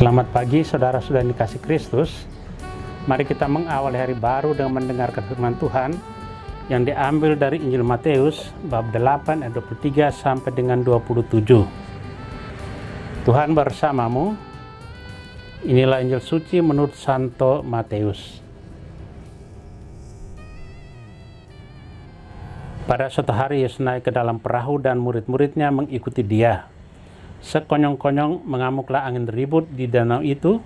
Selamat pagi saudara-saudara yang dikasih Kristus. Mari kita mengawali hari baru dengan mendengarkan firman Tuhan yang diambil dari Injil Matius bab 8 ayat 23 sampai dengan 27. Tuhan bersamamu. Inilah Injil suci menurut Santo Matius. Pada suatu hari Yesus naik ke dalam perahu dan murid-muridnya mengikuti dia. Sekonyong-konyong mengamuklah angin ribut di danau itu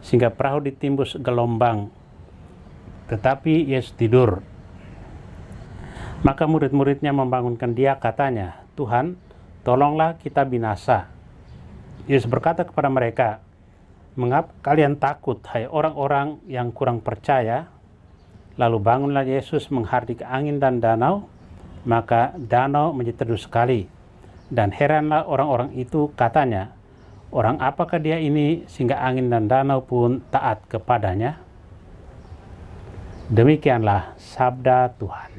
sehingga perahu ditimbus gelombang. Tetapi Yesus tidur. Maka murid-muridnya membangunkan dia, katanya, "Tuhan, tolonglah kita binasa." Yesus berkata kepada mereka, "Mengapa kalian takut, hai orang-orang yang kurang percaya?" Lalu bangunlah Yesus menghardik angin dan danau, maka danau menjadi teduh sekali. Dan heranlah orang-orang itu, katanya, "Orang apakah dia ini sehingga angin dan danau pun taat kepadanya?" Demikianlah sabda Tuhan.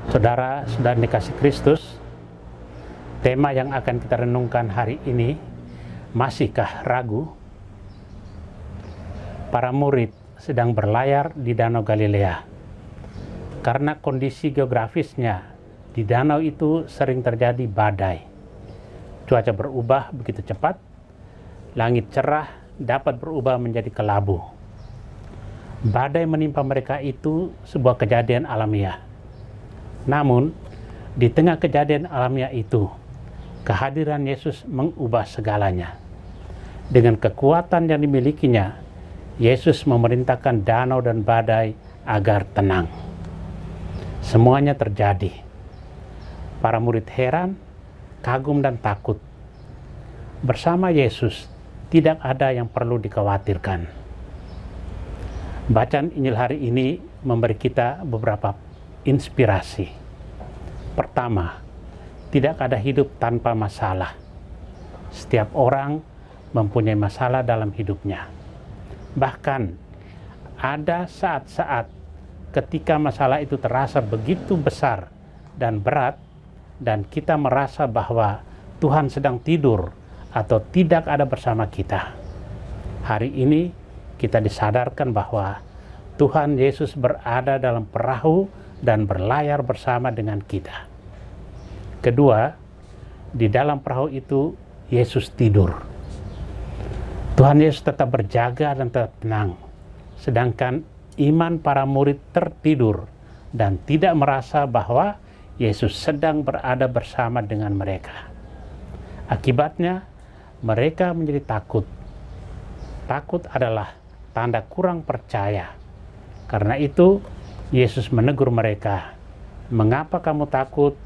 Saudara-saudara dikasih Kristus, tema yang akan kita renungkan hari ini, masihkah ragu? Para murid sedang berlayar di Danau Galilea. Karena kondisi geografisnya, di danau itu sering terjadi badai. Cuaca berubah begitu cepat, langit cerah dapat berubah menjadi kelabu. Badai menimpa mereka itu sebuah kejadian alamiah. Namun, di tengah kejadian alamiah itu, kehadiran Yesus mengubah segalanya. Dengan kekuatan yang dimilikinya, Yesus memerintahkan danau dan badai agar tenang. Semuanya terjadi. Para murid heran, kagum dan takut. Bersama Yesus, tidak ada yang perlu dikhawatirkan. Bacaan Injil hari ini memberi kita beberapa inspirasi. Pertama, tidak ada hidup tanpa masalah. Setiap orang mempunyai masalah dalam hidupnya. Bahkan, ada saat-saat ketika masalah itu terasa begitu besar dan berat, dan kita merasa bahwa Tuhan sedang tidur atau tidak ada bersama kita. Hari ini kita disadarkan bahwa Tuhan Yesus berada dalam perahu dan berlayar bersama dengan kita. Kedua, di dalam perahu itu Yesus tidur. Tuhan Yesus tetap berjaga dan tetap tenang, sedangkan iman para murid tertidur dan tidak merasa bahwa Yesus sedang berada bersama dengan mereka. Akibatnya, mereka menjadi takut. Takut adalah tanda kurang percaya. Karena itu, Yesus menegur mereka, "Mengapa kamu takut,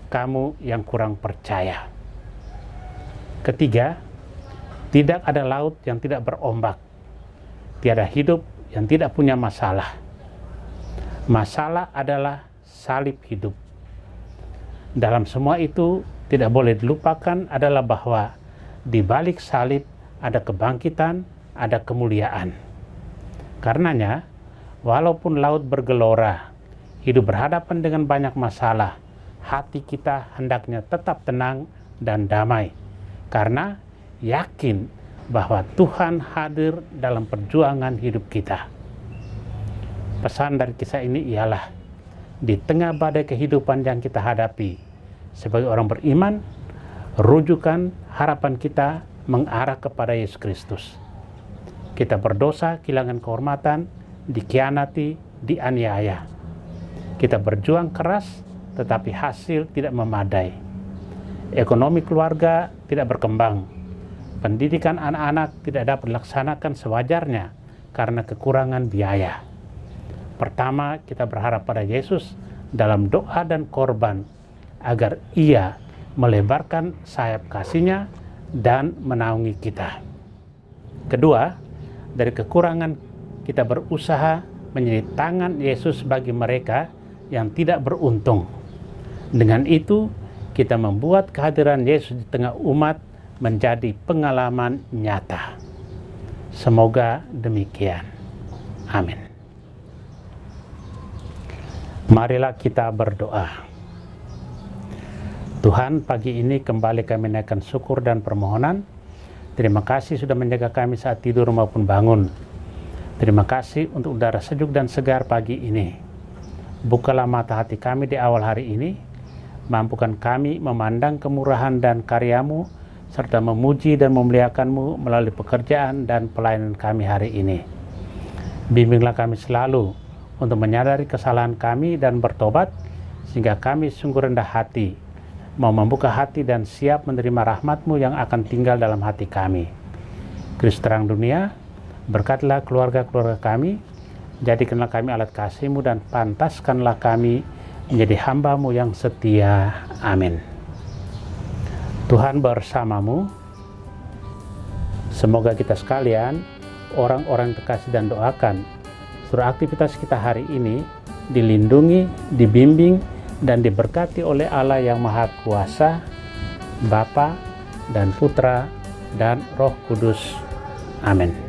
kamu yang kurang percaya?" Ketiga, tidak ada laut yang tidak berombak. Tiada hidup yang tidak punya masalah. Masalah adalah salib hidup. Dalam semua itu tidak boleh dilupakan adalah bahwa di balik salib ada kebangkitan, ada kemuliaan. Karenanya, walaupun laut bergelora, hidup berhadapan dengan banyak masalah, hati kita hendaknya tetap tenang dan damai. Karena yakin bahwa Tuhan hadir dalam perjuangan hidup kita. Pesan dari kisah ini ialah, di tengah badai kehidupan yang kita hadapi, sebagai orang beriman, rujukan harapan kita mengarah kepada Yesus Kristus. Kita berdosa, kehilangan kehormatan, dikhianati, dianiaya. Kita berjuang keras, tetapi hasil tidak memadai. Ekonomi keluarga tidak berkembang. Pendidikan anak-anak tidak dapat dilaksanakan sewajarnya karena kekurangan biaya. Pertama, kita berharap pada Yesus dalam doa dan korban agar Ia melebarkan sayap kasih-Nya dan menaungi kita. Kedua, dari kekurangan kita berusaha menjadi tangan Yesus bagi mereka yang tidak beruntung. Dengan itu, kita membuat kehadiran Yesus di tengah umat menjadi pengalaman nyata. Semoga demikian. Amin. Marilah kita berdoa. Tuhan, pagi ini kembali kami naikkan syukur dan permohonan. Terima kasih sudah menjaga kami saat tidur maupun bangun. Terima kasih untuk udara sejuk dan segar pagi ini. Bukalah mata hati kami di awal hari ini. Mampukan kami memandang kemurahan dan karya-Mu, serta memuji dan memuliakan-Mu melalui pekerjaan dan pelayanan kami hari ini. Bimbinglah kami selalu untuk menyadari kesalahan kami dan bertobat, sehingga kami sungguh rendah hati, mau membuka hati dan siap menerima rahmat-Mu yang akan tinggal dalam hati kami. Kristus terang dunia, berkatilah keluarga-keluarga kami, jadikanlah kami alat kasih-Mu dan pantaskanlah kami menjadi hamba-Mu yang setia. Amin. Tuhan bersamamu. Semoga kita sekalian, orang-orang yang terkasih dan doakan, seluruh aktivitas kita hari ini dilindungi, dibimbing, dan diberkati oleh Allah yang Maha Kuasa, Bapa dan Putra dan Roh Kudus. Amin.